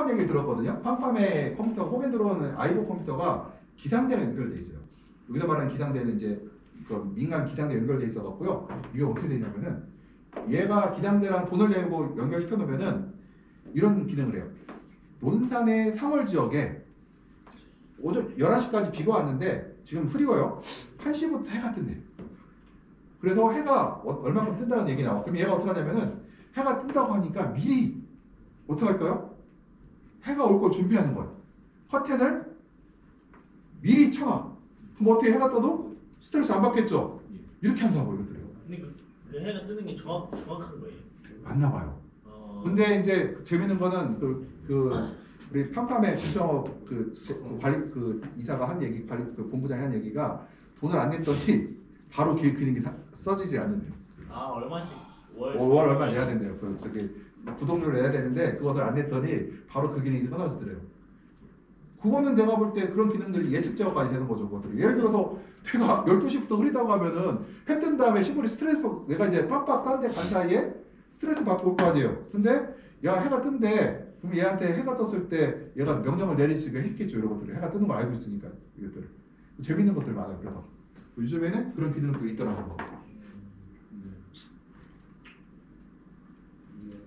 팜팜 얘기를 들었거든요. 팜팜의 컴퓨터, 혹에 들어오는 아이보 컴퓨터가 기상대랑 연결돼 있어요. 여기서 말하는 기상대는 이제 그 민간 기상대 연결돼 있어 갖고요. 이게 어떻게 되냐면은 얘가 기상대랑 돈을 내고 연결시켜 놓으면은 이런 기능을 해요. 논산의 상월 지역에 오전 11시까지 비가 왔는데 지금 흐리고요. 1시부터 해가 뜬대요. 그래서 해가 얼마큼 뜬다는 얘기 나와. 그럼 얘가 어떻게 하냐면은 해가 뜬다고 하니까 미리 어떻게 할까요? 해가 올 걸 준비하는 거예요. 커튼을 미리 쳐놔. 그럼 어떻게 해가 떠도 스트레스 안 받겠죠? 이렇게 한다고 이것들이요. 근데 그 해가 뜨는 게 정확한 거예요. 맞나 봐요. 근데 이제 재밌는 거는 우리 팜팜의 비정업 관리 이사가 한 얘기, 본부장이 한 얘기가 돈을 안 냈더니 바로 그 기능이 써지지 않는데요. 아 얼마씩 월 얼마 내야 된대요. 그 저기 구독료를 내야 되는데 그것을 안 냈더니 바로 그 기능이 끊어지더래요. 그거는 내가 볼 때 그런 기능들이 예측 제어까지 되는 거죠. 그것들이. 예를 들어서 내가 12시부터 흐리다고 하면은 해 뜬 다음에 시골이 스트레스 내가 이제 빡빡 딴 데 간 사이에 스트레스 받고 올 거 아니에요. 근데 야 해가 뜬대. 그럼 얘한테 해가 떴을 때 얘가 명령을 내리시게 했겠죠. 이런 것들을. 해가 뜨는 걸 알고 있으니까 이것들. 재밌는 것들 많아요. 그래서 요즘에는 그런 기능도 있더라고요.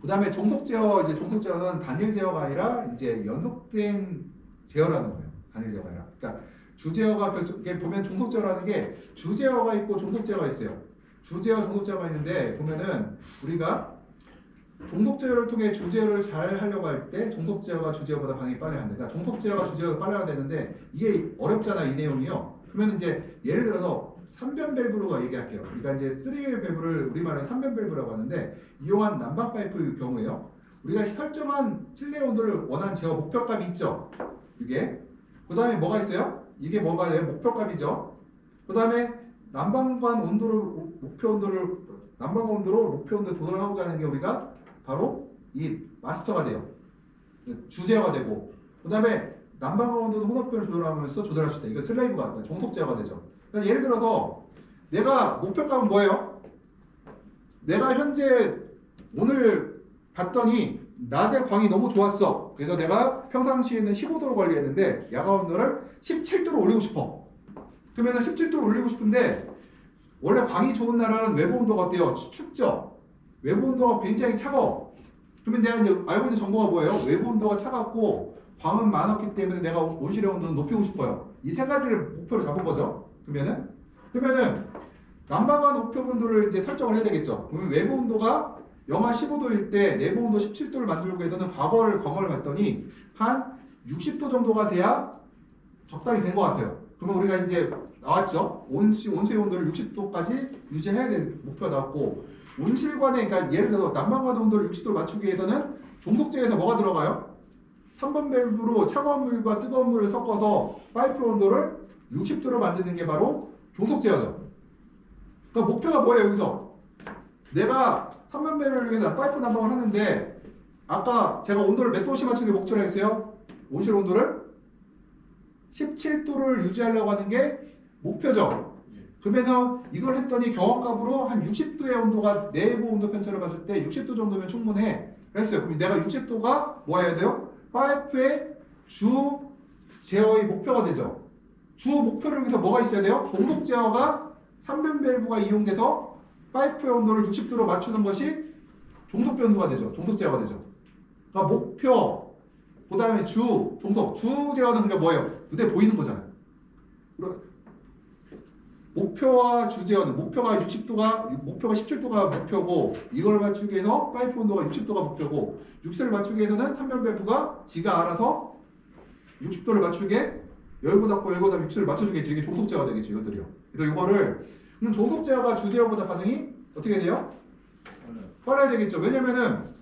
그 다음에 종속 제어, 이제 종속 제어는 단일 제어가 아니라 이제 연속된 제어라는 거예요. 단일 제어가 아니라. 그러니까 주제어가 이게 보면 종속 제어라는 게 주제어가 있고 종속 제어가 있어요. 주제어, 종속 제어가 있는데 보면은 우리가 종속 제어를 통해 주제어를 잘 하려고 할 때 종속 제어가 주제어보다 반응이 빨리 한다. 그러니까 종속 제어가 주제어보다 빨리 하야 되는데 이게 어렵잖아 이 내용이요. 그러면 이제 예를 들어서 3변 밸브로 얘기할게요. 그러니까 이제 3의 밸브를 우리말에 3변 밸브라고 하는데 이용한 난방 파이프의 경우에요. 우리가 설정한 실내 온도를 원하는 제어 목표값이 있죠. 이게. 그 다음에 뭐가 있어요? 이게 뭐가 돼요? 목표값이죠. 그 다음에 난방관 온도를 목표 온도로 도달하고자 하는 게 우리가 바로 이 마스터가 돼요. 주제어가 되고 그 다음에 난방관 온도도 혼합변을 조절하면서 조절할 수 있다. 이거 슬레이브가 종속 제어가 되죠. 그러니까 예를 들어서 내가 목표값은 뭐예요? 내가 현재 오늘 봤더니 낮에 광이 너무 좋았어. 그래서 내가 평상시에는 15도로 관리했는데 야간 온도를 17도로 올리고 싶어. 그러면 17도로 올리고 싶은데 원래 광이 좋은 날은 외부 온도가 어때요? 춥죠? 외부 온도가 굉장히 차가워. 그러면 내가 이제 알고 있는 정보가 뭐예요? 외부 온도가 차갑고 광은 많았기 때문에 내가 온실의 온도는 높이고 싶어요. 이 세 가지를 목표로 잡은 거죠. 그러면은 난방관 목표 온도를 이제 설정을 해야 되겠죠. 그러면 외부 온도가 영하 15도일 때 내부 온도 17도를 만들기 위해서는 과거를 경험을 봤더니 한 60도 정도가 돼야 적당히 된 것 같아요. 그러면 우리가 이제 나왔죠. 온수의 온도를 60도까지 유지해야 될 목표가 나왔고 온실관에 그러니까 예를 들어 난방관 온도를 60도로 맞추기 위해서는 종속제에서 뭐가 들어가요? 3번 밸브로 차가운 물과 뜨거운 물을 섞어서 파이프 온도를 60도로 만드는 게 바로 종속제어죠. 그러니까 목표가 뭐예요 여기서? 내가 3번 밸브를 위해서 파이프 난방을 하는데 아까 제가 온도를 몇 도씩 맞추는 게 목표라 했어요? 온실 온도를 17도를 유지하려고 하는 게 목표죠. 그러면 이걸 했더니 경험값으로 한 60도의 온도가 내부 온도 편차를 봤을 때 60도 정도면 충분해. 그랬어요. 그럼 내가 60도가 뭐 해야 돼요? 파이프의 주 제어의 목표가 되죠. 주 목표를 위해서 뭐가 있어야 돼요? 종속 제어가 3변 밸브가 이용돼서 파이프의 온도를 60도로 맞추는 것이 종속 변수가 되죠. 종속 제어가 되죠. 그러니까 목표, 그 다음에 주, 종속. 주 제어는 그게 뭐예요? 눈에 보이는 거잖아요. 목표와 주 제어는 목표가 17도가 목표고 이걸 맞추기 위해서 파이프 온도가 60도가 목표고 60도를 맞추기 위해서는 3변 밸브가 지가 알아서 60도를 맞추게 열고 닫고 60도를 맞춰주겠죠. 이게 종속 제어가 되겠죠. 이것들이요. 그래서 이거를 종속 제어가 주 제어보다 반응이 어떻게 돼요? 빨라야 되겠죠. 왜냐면은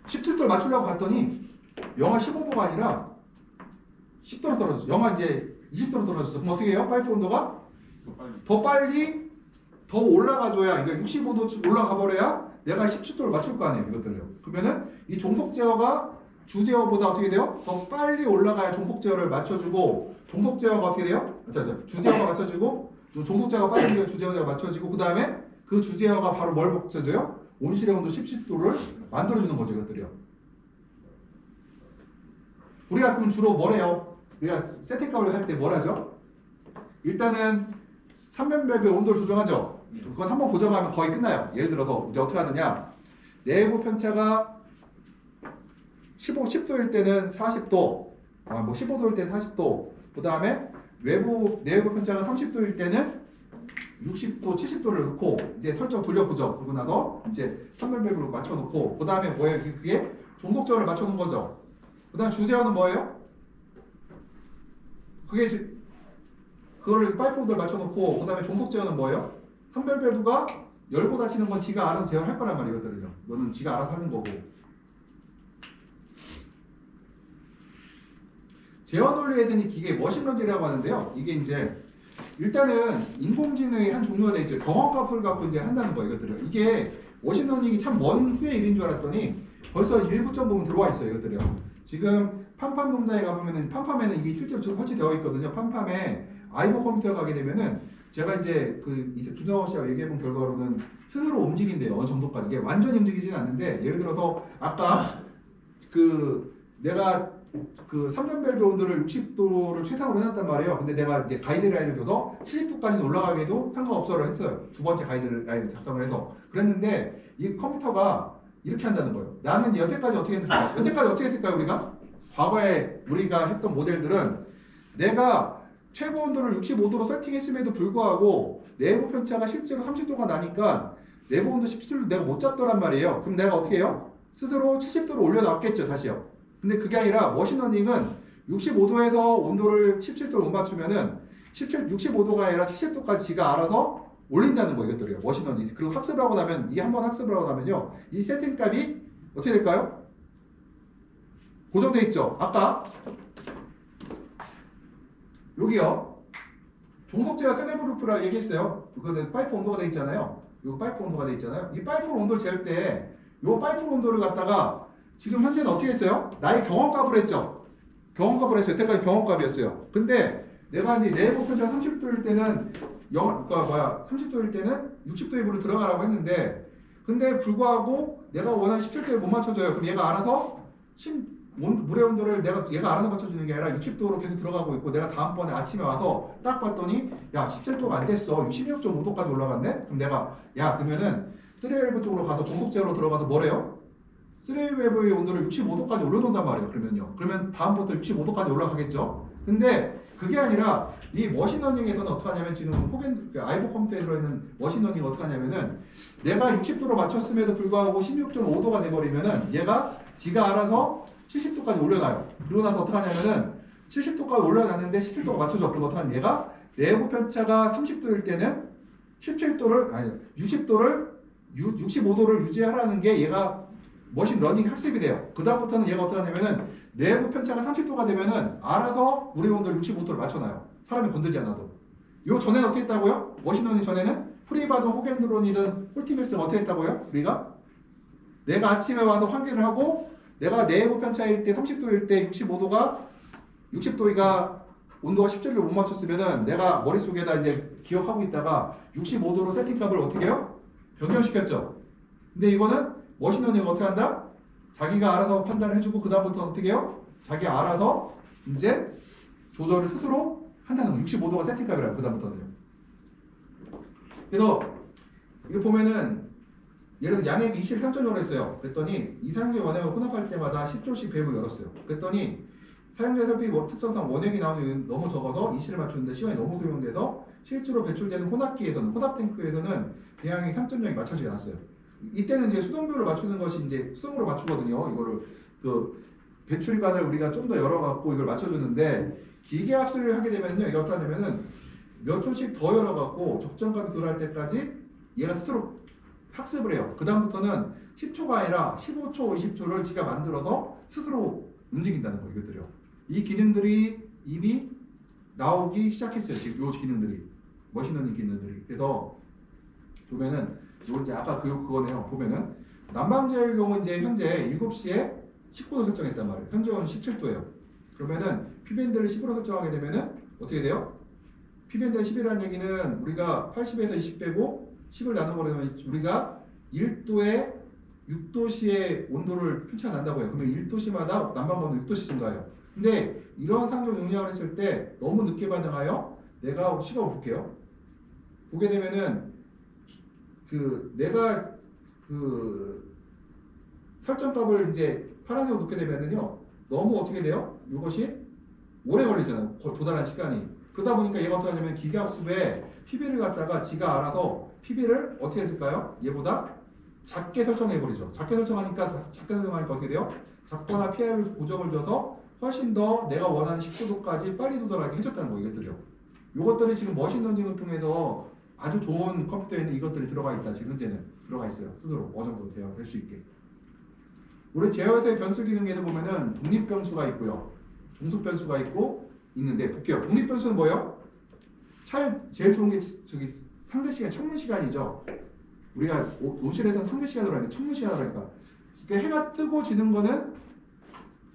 17도를 맞추려고 봤더니 영하 15도가 아니라 10도로 떨어졌어. 영하 이제 20도로 떨어졌어. 그럼 어떻게 해요? 파이프 온도가 더 빨리 더 올라가줘야, 그러니까 65도 올라가 버려야 내가 17도를 맞출 거 아니에요. 이것들을요. 그러면은 이 종속 제어가 주 제어보다 어떻게 돼요? 더 빨리 올라가야 종속 제어를 맞춰주고, 종속 제어가 어떻게 돼요? 주 제어가 맞춰지고, 종속 제어가 빨리 주 제어가 맞춰지고, 그 다음에 그 주 제어가 바로 뭘 맞춰줘요? 온실의 온도 17도를 만들어주는 거죠. 이것들이요. 우리가 그럼 주로 뭘 해요? 우리가 세팅값을 할 때 뭘 하죠? 일단은 3면별의 온도를 조정하죠. 그건 한번 고정하면 거의 끝나요. 예를 들어서 이제 어떻게 하느냐? 내부 편차가 10도일 때는 40도, 뭐 15도일 때는 40도, 그 다음에 내부 편차가 30도일 때는 60도, 70도를 넣고 이제 설정 돌려보죠. 그러고 나서 이제 3면별로 맞춰놓고 그 다음에 뭐예요? 그게 종속저울을 맞춰놓은 거죠. 그 다음 주제어는 뭐예요? 그거를 파이프 온도를 맞춰놓고 그 다음에 종속제어는 뭐예요? 한별배부가 열고 닫히는 건 지가 알아서 제어할 거란 말이거든요. 이거는 지가 알아서 하는 거고. 제어 논리에 대한 기계 머신러닝이라고 하는데요. 이게 이제 일단은 인공지능의 한 종류가 돼 있죠. 경험값을 갖고 이제 한다는 거 이것들이요. 이게 머신러닝이 참 먼 후의 일인 줄 알았더니 벌써 일부점 보면 들어와 있어요. 이것들이요. 지금 팜팜 농장에 가보면은 팜팜에는 이게 실제로 설치되어 있거든요. 팜팜에 아이보 컴퓨터 가게 되면은 제가 이제 김성호 씨가 얘기해본 결과로는 스스로 움직인대요. 어느 정도까지. 이게 완전히 움직이지는 않는데 예를 들어서 아까 내가 3년별 온도를 60도를 최상으로 해놨단 말이에요. 근데 내가 이제 가이드라인을 줘서 70도까지 올라가게도 상관없어를 했어요. 두 번째 가이드라인을 작성을 해서. 그랬는데 이 컴퓨터가 이렇게 한다는 거예요. 나는 여태까지 어떻게 했을까? 여태까지 어떻게 했을까요, 우리가? 과거에 우리가 했던 모델들은 내가 최고 온도를 65도로 세팅했음에도 불구하고 내부 편차가 실제로 30도가 나니까 내부 온도 17도를 내가 못 잡더란 말이에요. 그럼 내가 어떻게 해요? 스스로 70도로 올려놨겠죠, 다시요. 근데 그게 아니라 머신러닝은 65도에서 온도를 17도로 못 맞추면은 65도가 아니라 70도까지 지가 알아서 올린다는 거 이것들이요. 머신러닝. 그리고 학습을 하고 나면 이 한 번 학습을 하고 나면요. 이 세팅값이 어떻게 될까요? 고정돼 있죠. 아까 여기요. 종속제와 셀레브루프라 얘기했어요. 그거는 파이프 온도가 돼 있잖아요. 요 파이프 온도가 돼 있잖아요. 이 파이프 온도를 재울 때 요 파이프 온도를 갖다가 지금 현재는 어떻게 했어요? 나의 경험값을 했죠. 경험값을 했어요. 여태까지 경험값이었어요. 근데 내가 이제 내부 편차 30도일 때는 30도일 때는 60도의 물을 들어가라고 했는데 근데 불구하고 내가 원하는 17도에 못 맞춰줘요. 그럼 얘가 알아서 물의 온도를 얘가 알아서 맞춰주는 게 아니라 60도로 계속 들어가고 있고 내가 다음번에 아침에 와서 딱 봤더니 야 17도가 안 됐어. 16.5도까지 올라갔네? 그럼 내가 야 그러면은 3웨이브 쪽으로 가서 종속제어로 들어가서 뭐래요? 3웨이브의 온도를 65도까지 올려놓는단 말이에요. 그러면 다음부터 65도까지 올라가겠죠? 근데 그게 아니라 이 머신러닝에서는 어떻게 하냐면 지금 아이보 컴퓨터에 들어있는 머신러닝이 어떻게 하냐면은 내가 60도로 맞췄음에도 불구하고 16.5도가 돼버리면은 얘가 지가 알아서 70도까지 올려놔요. 그리고 나서 어떻게 하냐면은 70도까지 올려놨는데 17도가 맞춰져. 그럼 어떻게 하냐면 얘가 내부 편차가 30도일 때는 65도를 유지하라는 게 얘가 머신러닝 학습이 돼요. 그 다음부터는 얘가 어떻게 하냐면은 내부 편차가 30도가 되면은 알아서 물의 온도를 65도를 맞춰놔요. 사람이 건들지 않아도. 요 전에는 어떻게 했다고요? 머신러닝 전에는 프리바든 호겐드론이든 홀티메스는 어떻게 했다고요? 우리가 내가 아침에 와서 환기를 하고 내가 내부 편차일 때 30도일 때 60도가 온도가 17도를 못 맞췄으면은 내가 머릿속에다 이제 기억하고 있다가 65도로 세팅값을 어떻게 해요? 변경시켰죠. 근데 이거는 머신러닝은 어떻게 한다? 자기가 알아서 판단을 해주고 그 다음부터 어떻게 해요? 자기가 알아서 이제 조절을 스스로 한다는 거예요. 65도가 세팅값이라고 그 다음부터는요. 그래서 이거 보면은 예를 들어 양액이 23.0을 했어요. 그랬더니 이 사용자 원액을 혼합할 때마다 10조씩 배합을 열었어요. 그랬더니 사용자 설비 특성상 원액이 나오는 너무 적어서 이시를 맞추는데 시간이 너무 소요돼서 실제로 배출되는 혼합기에서는 혼합 탱크에서는 배양액 3.0이 맞춰지지 않았어요. 이때는 이제 수동별로 맞추는 것이 이제 수동으로 맞추거든요. 이거를 배출관을 우리가 좀 더 열어갖고 이걸 맞춰주는데 기계 합수를 하게 되면요, 이게 어떻게 하냐면은 몇 초씩 더 열어갖고 적정값이 들어갈 때까지 얘가 스스로 학습을 해요. 그 다음부터는 10초가 아니라 15초, 20초를 지가 만들어서 스스로 움직인다는 거 이것들이요. 이 기능들이 이미 나오기 시작했어요. 지금 요 기능들이 머신러닝 기능들이. 그래서 보면은 요 이제 아까 그거네요. 보면은 난방제의 경우 이제 현재 7시에 19도 설정했단 말이에요. 현재는 17도예요. 그러면은 피밴드를 10으로 설정하게 되면은 어떻게 돼요? 피밴드 10이라는 얘기는 우리가 80에서 20 빼고 10을 나눠버리면 우리가 1도에 6도씨의 온도를 표시가 난다고 해요. 그러면 1도씨마다 난방번호 6도씨 증가해요. 근데 이런 상종 용량을 했을 때 너무 늦게 반응하여 내가 시각을 볼게요. 보게 되면은 내가 설정값을 이제 파란색으로 놓게 되면은요 너무 어떻게 돼요? 이것이 오래 걸리잖아요. 도달한 시간이. 그러다 보니까 얘가 어떻게 하냐면 기계학습에 PB를 갖다가 지가 알아서 PB를 어떻게 했을까요? 얘보다 작게 설정해버리죠. 작게 설정하니까 어떻게 돼요? 작거나 PI를 고정을 줘서 훨씬 더 내가 원하는 19도까지 빨리 도달하게 해줬다는 거예요. 이것들이요. 이것들이 지금 머신러닝을 통해서 아주 좋은 컴퓨터에는 이것들이 들어가 있다. 지금 현재는 들어가 있어요. 스스로 어느 정도 될 수 있게. 우리 제어에서의 변수 기능에도 보면은 독립 변수가 있고요. 종속 변수가 있는데 볼게요. 독립 변수는 뭐예요? 제일 좋은 게 저기 상대 시간, 청문 시간이죠. 우리가 온실에서는 상대 시간으로 하니까 청문 시간으로 하니까. 그러니까 해가 뜨고 지는 거는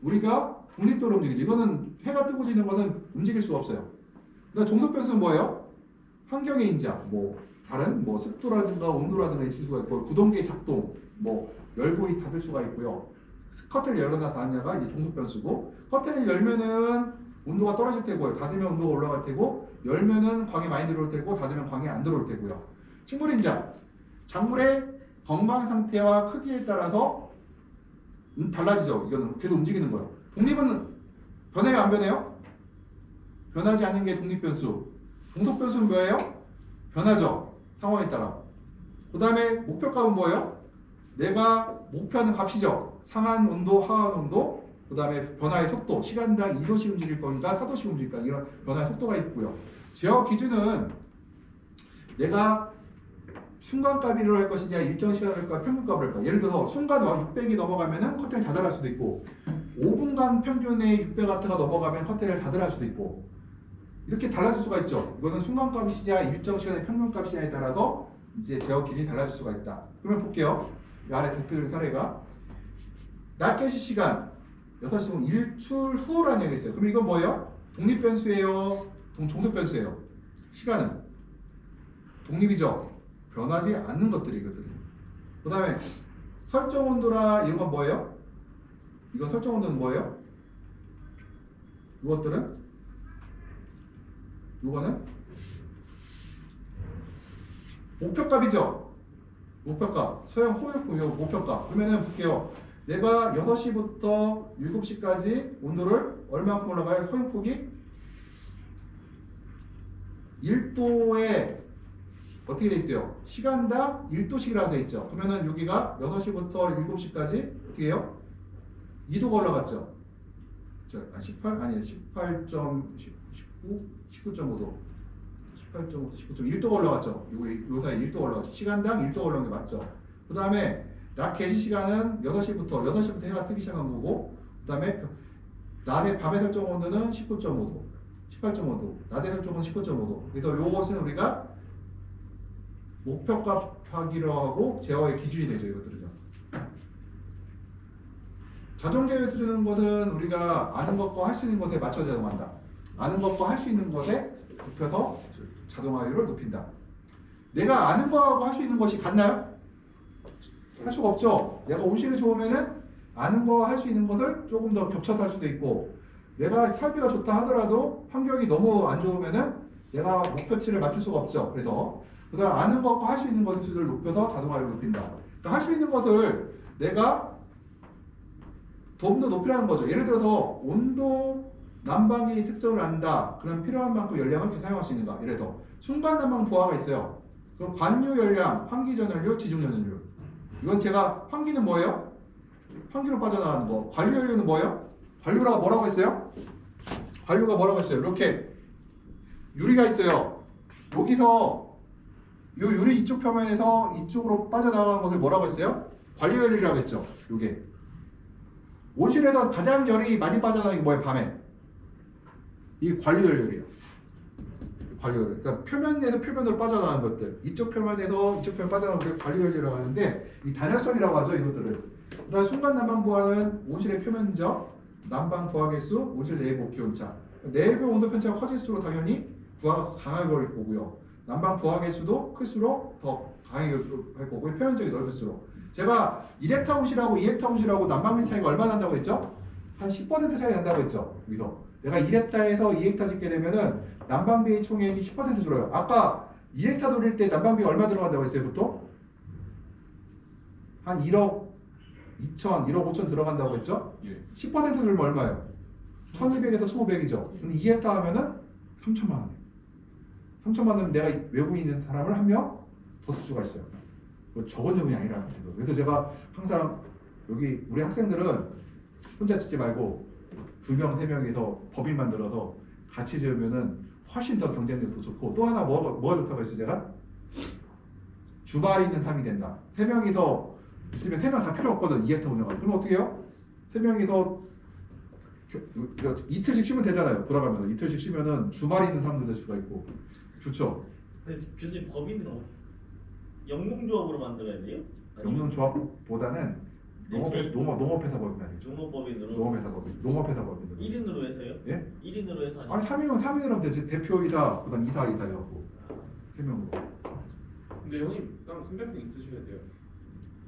우리가 독립적으로 움직이죠. 이거는 해가 뜨고 지는 거는 움직일 수가 없어요. 그러니까 종속 변수는 뭐예요? 환경의 인자, 다른 습도라든가 온도라든가 지수가 있고 구동계의 작동, 열고 닫을 수가 있고요. 커튼을 열거나 닫느냐가 이제 종속 변수고 커튼을 열면은 온도가 떨어질 테고요. 닫으면 온도가 올라갈 테고 열면은 광이 많이 들어올 테고 닫으면 광이 안 들어올 테고요. 식물 인자, 작물의 건강 상태와 크기에 따라서 달라지죠. 이거는 계속 움직이는 거예요. 독립은 변해요, 안 변해요? 변하지 않는 게 독립 변수. 종속 변수는 뭐예요? 변하죠. 상황에 따라. 그 다음에 목표값은 뭐예요? 내가 목표하는 값이죠. 상한 온도, 하한 온도, 그 다음에 변화의 속도, 시간당 2도씩 움직일 거니까 4도씩 움직일 거니까 이런 변화의 속도가 있고요. 제어 기준은 내가 순간값으로 할 것이냐, 일정 시간을 할까, 평균값을 할까. 예를 들어서 순간 600이 넘어가면은 커튼을 닫아할 수도 있고, 5분간 평균의 600W가 넘어가면 커튼을 닫아할 수도 있고, 이렇게 달라질 수가 있죠. 이거는 순간값이냐, 일정 시간의 평균값이냐에 따라서 이제 제어 기준이 달라질 수가 있다. 그러면 볼게요. 이 아래 대표적인 사례가 낮 개시 시간 6시 일출 후라는 얘기가 있어요. 그럼 이건 뭐예요? 독립 변수예요? 종속 변수예요? 시간은 독립이죠. 변하지 않는 것들이거든요. 그 다음에 설정 온도라 이런 건 뭐예요? 이건 설정 온도는 뭐예요? 이것들은 이거는 목표값이죠. 목표값. 소형 호흡 목표값. 그러면은 볼게요. 내가 6시부터 7시까지 온도를 얼마만큼 올라가요? 소형폭이 1도에 어떻게 돼 있어요? 시간당 1도씩이라고 돼 있죠. 그러면은 여기가 6시부터 7시까지 어떻게 해요? 2도가 올라갔죠. 19.5도. 18.5도, 19.1도가 올라갔죠. 요 사이 1도가 올라갔죠. 시간당 1도가 올라간 게 맞죠. 그 다음에 낮 개시 시간은 6시부터 해가 뜨기 시작한 거고, 그 다음에 밤의 설정 온도는 19.5도, 18.5도, 낮의 설정 온도는 19.5도. 그래서 요것은 우리가 목표값 하기로 하고 제어의 기준이 되죠. 이것들은요. 자동 제어에서 주는 것은 우리가 아는 것과 할 수 있는 것에 맞춰 자동한다. 아는 것과 할 수 있는 것에 좁혀서 자동화율을 높인다. 내가 아는 거하고 할 수 있는 것이 같나요? 할 수가 없죠. 내가 온실이 좋으면은 아는 거 할 수 있는 것을 조금 더 겹쳐서 할 수도 있고, 내가 살기가 좋다 하더라도 환경이 너무 안 좋으면은 내가 목표치를 맞출 수가 없죠. 그래서 그다음 아는 것과 할 수 있는 것의 수준을 높여서 자동화율을 높인다. 그러니까 할 수 있는 것을 내가 좀 더 높이라는 거죠. 예를 들어서 온도, 난방의 특성을 안다. 그럼 필요한 만큼 열량을 이렇게 사용할 수 있는가? 예를 들어 순간 난방 부하가 있어요. 그럼 관유 열량, 환기 전연료, 지중 전연료. 이건 제가 환기는 뭐예요? 환기로 빠져나가는 거. 관유 연료는 뭐예요? 관유가 뭐라고 했어요? 관유가 뭐라고 했어요? 이렇게 유리가 있어요. 여기서 요 유리 이쪽 표면에서 이쪽으로 빠져나가는 것을 뭐라고 했어요? 관유 연료라고 했죠. 요게 온실에서 가장 열이 많이 빠져나가는 게 뭐예요? 밤에. 이 관유 연료예요. 관유 연료. 그러니까 표면에서 표면으로 빠져나가는 것들. 이쪽 표면에서 이쪽 표면 빠져나가는 걸 관유 연료라고 하는데 이 단열성이라고 하죠. 이것들을. 그다음 순간 난방 부하는 온실의 표면적, 난방 부하 개수, 온실 내부 기온차. 내부 온도 편차가 커질수록 당연히 부하가 강하게 걸릴 거고요. 난방 부하 개수도 클수록 더 강하게 할 거고 표면적이 넓을수록. 제가 1헥타 온실하고 2헥타 온실하고 난방비 차이가 얼마나 난다고 했죠? 한 10% 차이 난다고 했죠. 여기서 내가 1헥타에서 2헥타 짓게 되면은 난방비 총액이 10% 줄어요. 아까 2헥타 돌릴 때 난방비 얼마 들어간다고 했어요, 보통? 한 1억 2천, 1억 5천 들어간다고 했죠? 예. 10% 들면 얼마예요? 1200에서 1500이죠. 근데 2헥타 하면은 3천만 원. 3천만 원은 내가 외국에 있는 사람을 한 명 더 쓸 수가 있어요. 적은 돈이 아니라는 거죠. 그래서 제가 항상 여기 우리 학생들은 혼자 짓지 말고 2명, 3명이서 법인 만들어서 같이 지으면은 훨씬 더 경쟁력도 좋고 또 하나 뭐가 좋다고 했어요 제가? 주말이 있는 탐이 된다. 3명이서 있으면 3명 다 필요 없거든. 2헥타 운영하면. 그럼 어떻게 해요? 3명이서 이틀씩 쉬면 되잖아요. 돌아가면서 이틀씩 쉬면은 주말이 있는 탐도 될 수가 있고 좋죠. 근데 교수님 법인으로 영농조합으로 만들어야 돼요? 영농조합보다는 농업회사 법인 아니죠. 종업법인으로 농업회사 법인으로. 1인으로 해서요? 예? 1인으로 해서 아니 3인은 하면 되지. 대표이사, 그다음 이사 해갖고 3명으로. 근데 형님 땅 300평 있으셔야 돼요.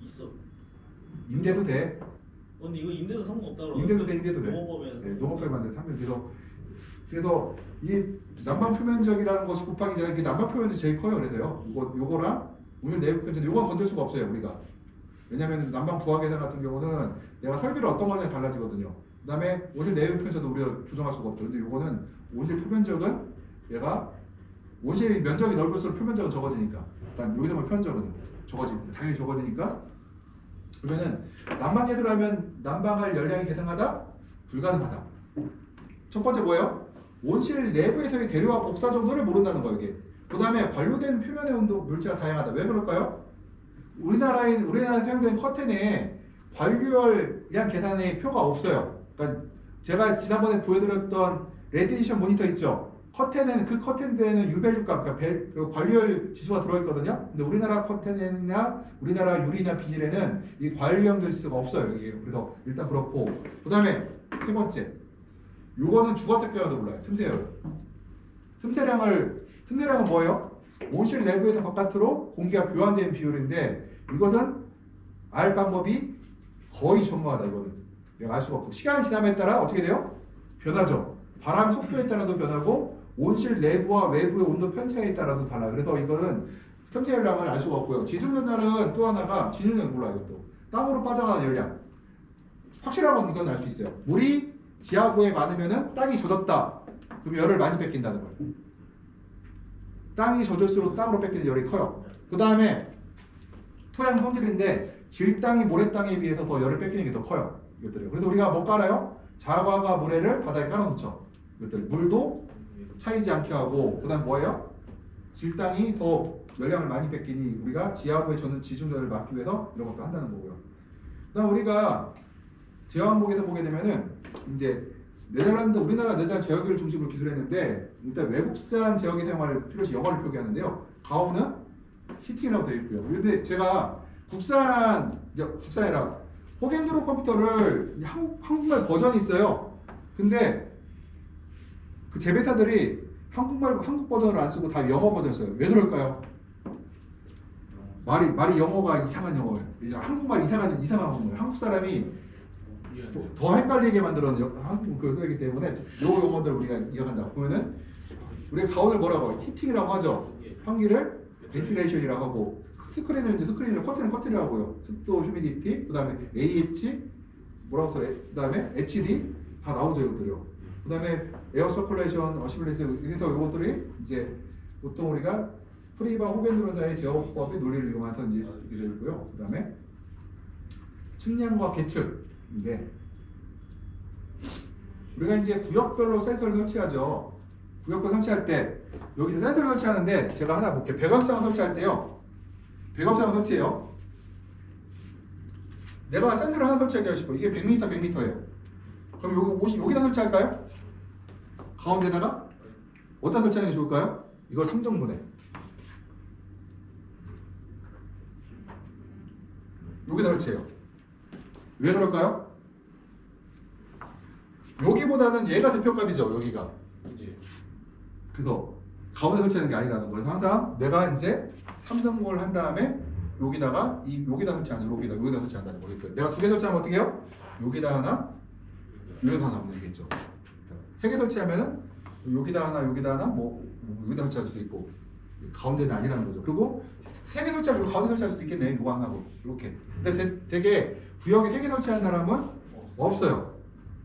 있어. 임대도 돼. 근데 이거 임대도 상관없다고 임대도 돼. 농업법인에서 네, 농업회사 만들 3명. 그래서 이 난방 표면적이라는 것이 곱하기 전에 그 난방 표면적이 제일 커요. 그래서요. 요거랑 오늘 내부 표면적 요건 건들 수가 없어요 우리가. 왜냐하면 난방 부하 계산 같은 경우는 내가 설비를 어떤 거냐에 달라지거든요. 그다음에 온실 내부 표면적도 우리가 조정할 수가 없죠. 근데 요거는 온실 표면적은 얘가 온실 면적이 넓을수록 표면적은 적어지니까. 일단 여기서 보면 표면적은 적어집니다. 당연히 적어지니까. 그러면은 난방 계산하면 난방할 열량이 계산하다 불가능하다. 첫 번째 뭐예요? 온실 내부에서의 대류와 곡사 정도를 모른다는 거예요. 이게. 그다음에 관료된 표면의 온도 물체가 다양하다. 왜 그럴까요? 우리나라에 사용된 커튼에 관료량 계산의 표가 없어요. 그러니까 제가 지난번에 보여드렸던 레디에이션 모니터 있죠. 커튼에는 그 커튼대에는 유밸류값, 그러니까 관료율 지수가 들어있거든요. 근데 우리나라 커튼이나 우리나라 유리나 비닐에는 이 관료량 지수가 없어요. 이게 그래서 일단 그렇고, 그다음에 세 번째, 요거는 주거특별량도 몰라요. 틈새량은 뭐예요? 온실 내부에서 바깥으로 공기가 교환되는 비율인데 이것은 알 방법이 거의 전무하다. 이거는 내가 알 수가 없고 시간이 지남에 따라 어떻게 돼요? 변하죠. 바람 속도에 따라도 변하고 온실 내부와 외부의 온도 편차에 따라도 달라요. 그래서 이거는 틈새열량을 알 수가 없고요. 지중연열은 또 하나가 지중연 몰라요. 이것도 땅으로 빠져나가는 열량 확실한 건 이건 알 수 있어요. 물이 지하부에 많으면은 땅이 젖었다. 그럼 열을 많이 뺏긴다는 거예요. 땅이 젖을수록 땅으로 뺏기는 열이 커요. 그 다음에 토양 성질인데 질땅이 모래땅에 비해서 더 열을 뺏기는 게 더 커요. 이것들이요. 그래서 우리가 뭐 깔아요? 자과가 모래를 바닥에 깔아놓죠. 이것들 물도 차이지 않게 하고, 그 다음 뭐예요? 질땅이 더 열량을 많이 뺏기니 우리가 지하부에 젖는 지중전을 막기 위해서 이런 것도 한다는 거고요. 그 다음 우리가 제왕복에서 보게 되면은 이제 네덜란드, 우리나라 네덜란드 제어기를 중심으로 기술했는데 일단 외국산 제어기 사용할 필요시 영어를 표기하는데요. 가오는 히팅이라고 되어 있고요. 근데 제가 국산이라 호겐드로 컴퓨터를 한국말 버전이 있어요. 근데 그 재배사들이 한국 버전을 안 쓰고 다 영어 버전 써요. 왜 그럴까요? 말이 영어가 이상한 영어예요. 한국말 이상한 영어예요. 한국 사람이 더 헷갈리게 만들어서 한국 그 쓰기 때문에 요 용어들 우리가 이해한다. 그러면은 우리가 가온을 뭐라고 해요? 히팅이라고 하죠. 환기를 벤틸레이션이라고 하고, 스크린을 커튼이라고 하고요. 습도, 휴미디티, 그다음에 AH 뭐라고 써요? 그다음에 HD 다 나오죠 이것들이요. 그다음에 에어 서큘레이션, 어시블레이션 해서 이것들이 이제 보통 우리가 프리바 호겐드론자의 제어법의 논리를 이용해서 이제 되고요. 그다음에 측량과 계측인데 우리가 이제 구역별로 센서를 설치하죠. 구역별 설치할 때 여기서 센서를 설치하는데 제가 하나 볼게요. 배관상을 설치할 때요. 배관상을 설치해요. 내가 센서를 하나 설치하고 싶어. 이게 100m예요. 그럼 여기다 설치할까요? 가운데다가 어디다 설치하는 게 좋을까요? 이걸 3등분해. 여기다 설치해요. 왜 그럴까요? 여기보다는 얘가 대표값이죠. 여기가. 그래서 가운데 설치하는 게 아니라는 거예요. 그래서 항상 내가 이제 3등분을 한 다음에 여기다 설치하는 여기다 설치한다는 거예요. 내가 두 개 설치하면 어떻게 해요? 여기다 하나, 여기다 하나 하면 되겠죠. 3개 설치하면은 여기다 하나, 뭐 여기다 설치할 수도 있고 가운데는 아니라는 거죠. 그리고 3개 설치하면 가운데 설치할 수도 있겠네. 이거 하나고 이렇게. 근데 되게 구역에 3개 설치하는 사람은 없어요.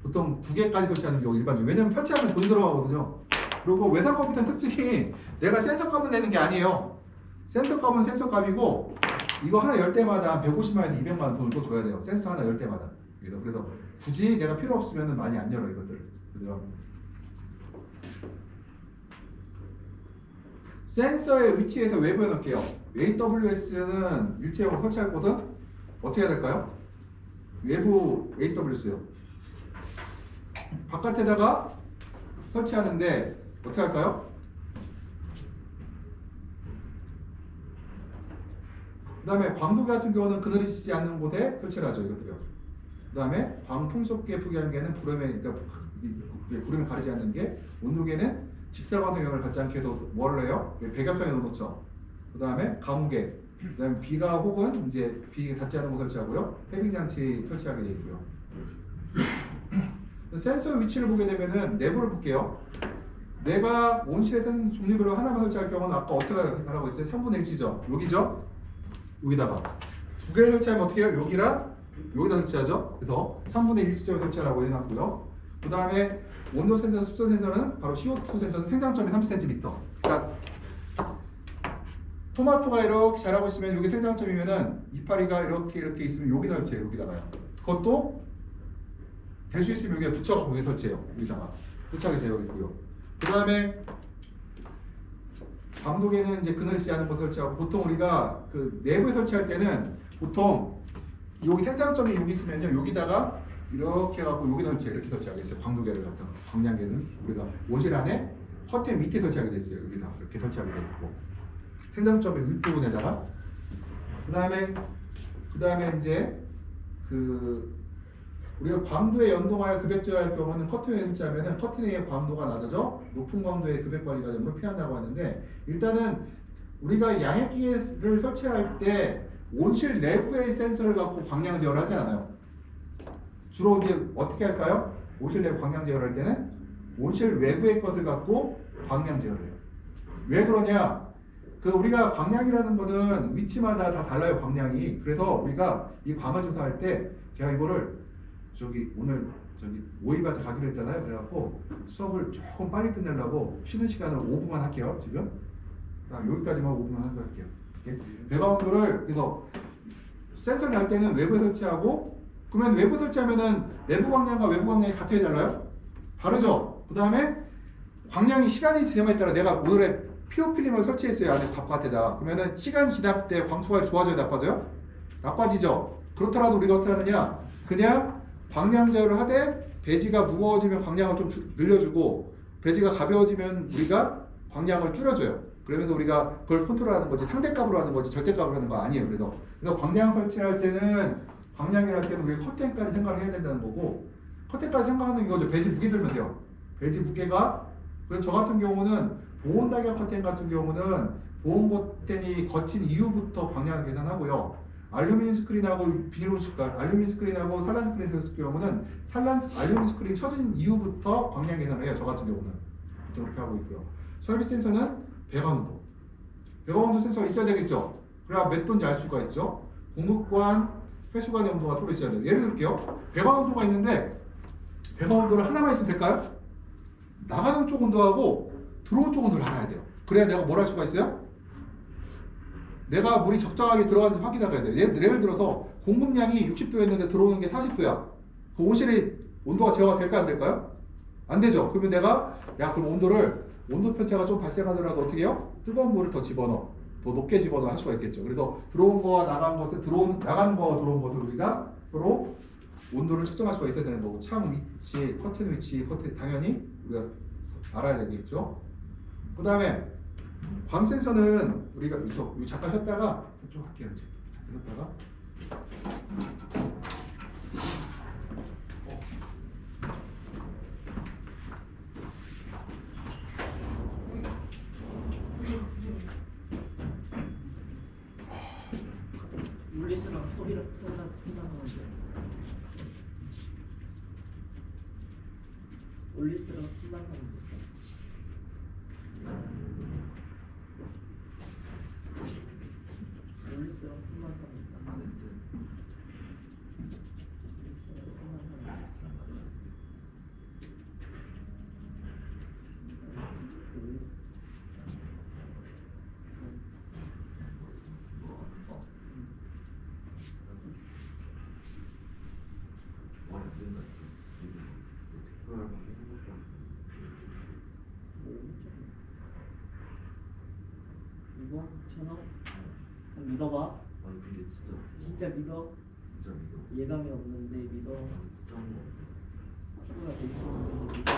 보통 2개까지 설치하는 경우 일반적으로. 왜냐면 설치하면 돈이 들어가거든요. 그리고 외상 컴퓨터는 특징이 내가 센서 값만 내는 게 아니에요. 센서 값은 센서 값이고 이거 하나 열 때마다 150만에서 200만 돈을 또 줘야 돼요. 센서 하나 열 때마다. 그래서 굳이 내가 필요 없으면 많이 안 열어 이것들. 그죠? 센서의 위치에서 외부에 넣을게요. AWS는 일체형으로 설치할 곳은 어떻게 해야 될까요? 외부 AWS요. 바깥에다가 설치하는데 어떻게 할까요? 그 다음에 광도계 같은 경우는 그늘이 지지 않는 곳에 설치를 하죠. 이것들요. 그 다음에 광풍속계 부기한계는 구름에 가리지 않는 게, 온도계는 직사광선 영향을 받지 않게 해서 뭐를 해요? 배경편에 넣어놓죠. 그 다음에 가무계, 그 다음에 비가 혹은 이제 비 닿지 않는 곳 설치하고요. 해빙장치 설치하게 되어 있고요. 센서의 위치를 보게 되면은 내부를 볼게요. 내가 온실에서는 종류별로 하나만 설치할 경우는 아까 어떻게 하라고 했어요? 3분의 1치죠. 여기죠? 여기다가 2개를 설치하면 어떻게 해요? 여기랑 여기다 설치하죠. 그래서 3분의 1치점을 설치하라고 해놨고요. 그 다음에 온도 센서, 습도 센서는 바로 CO2 센서는 생장점이 30cm. 그러니까 토마토가 이렇게 자라고 있으면 여기 생장점이면은 이파리가 이렇게 있으면 여기 설치해요. 여기다가요. 그것도 될 수 있으면 여기에 붙여서 여기 설치해요. 여기다가 부착이 되어 있고요. 그 다음에 광도계는 이제 그늘 씨하는 거 설치하고, 보통 우리가 그 내부에 설치할 때는 보통 여기 생장점이 여기 있으면요, 여기다가 이렇게 해갖고 여기다 이렇게 설치하겠어요. 광도계를 갖다가. 광량계는 우리가 온실 안에 커튼 밑에 설치하게 됐어요. 여기다 이렇게 설치하게 되어 있고, 생장점의 윗부분에다가 그 다음에 이제 우리가 광도에 연동하여 급액 제어할 경우는 커튼에 설치하면은 커튼의 광도가 낮아져 높은 광도의 급액 관리가 되므로 피한다고 하는데, 일단은 우리가 양액기를 설치할 때 온실 내부의 센서를 갖고 광량 제어를 하지 않아요. 주로 이제 어떻게 할까요? 온실 내부 광량 제어를 할 때는 온실 외부의 것을 갖고 광량 제어를 해요. 왜 그러냐? 우리가 광량이라는 거는 위치마다 다 달라요, 광량이. 그래서 우리가 이 광을 조사할 때 제가 이거를 오늘 모의밭에 가기로 했잖아요. 그래갖고 수업을 조금 빨리 끝내려고 쉬는 시간을 5분만 할게요. 지금 여기까지만 5분만 하고 할게요. 배가 온도를 그래서 센서를 할 때는 외부에 설치하고, 그러면 외부 설치하면은 내부 광량과 외부 광량이 같아야 되나요? 다르죠. 그 다음에 광량이 시간이 지남에 따라 내가 오늘의 피오필름을 설치했어요. 안에 바깥에다. 그러면은 시간 지날 때 광수가 좋아져요, 나빠져요? 나빠지죠. 그렇더라도 우리가 어떻게 하느냐? 그냥 광량 제어를 하되 배지가 무거워지면 광량을 좀 늘려주고, 배지가 가벼워지면 우리가 광량을 줄여줘요. 그러면서 우리가 그걸 컨트롤하는 거지, 상대값으로 하는 거지 절대값으로 하는 거 아니에요. 그래서 광량 설치할 때는, 광량이랄 때는 우리 커튼까지 생각을 해야 된다는 거고, 커튼까지 생각하는 거죠. 배지 무게 들면 돼요. 배지 무게가, 그래서 저 같은 경우는 보온 달걀 커튼 같은 경우는 보온 커튼이 거친 이후부터 광량을 계산하고요. 알루미늄 스크린하고 비닐 알루미늄 스크린하고 산란 스크린 같은 경우는 알루미늄 스크린 쳐진 이후부터 광량 계산을 해요. 저 같은 경우는 그렇게 하고 있고요. 설비 센서는 배관온도 센서가 있어야 되겠죠. 그래야 몇 도인지 알 수가 있죠. 공급관, 회수관의 온도가 서로 있어야 돼요. 예를 들게요. 배관온도가 있는데 배관온도를 하나만 있으면 될까요? 나가는 쪽 온도하고 들어온 쪽 온도를 알아야 돼요. 그래야 내가 뭘 할 수가 있어요? 내가 물이 적정하게 들어가는지 확인해야 돼요. 예를 들어서 공급량이 60도였는데 들어오는 게 40도야. 그 온실의 온도가 제어가 될까 안 될까요? 안 되죠. 그러면 내가 그럼 온도 편차가 좀 발생하더라도 어떻게 해요? 뜨거운 물을 더 집어넣어. 더 높게 집어넣어 할 수가 있겠죠. 그래서 들어온 거와 나간 것을 나가는 거와 들어온 것을 우리가 서로 온도를 측정할 수가 있어야 되는 거고, 창 위치, 커튼 위치, 당연히 우리가 알아야 되겠죠. 그 다음에 광 센서는 우리가 잠깐 쉬었다가 좀 할게요. 잠깐 쉬었다가 물리스랑 소리랑 끝나는 건데. 올릴수록 힘만 하면 돼. 올릴수록 힘만 하면 돼. 이거 천억 믿어봐. 아니 근데 진짜 믿어. 진짜 믿어. 예감이 없는데 믿어. 진짜 한 거. 피부가 되게 좋은데 믿어.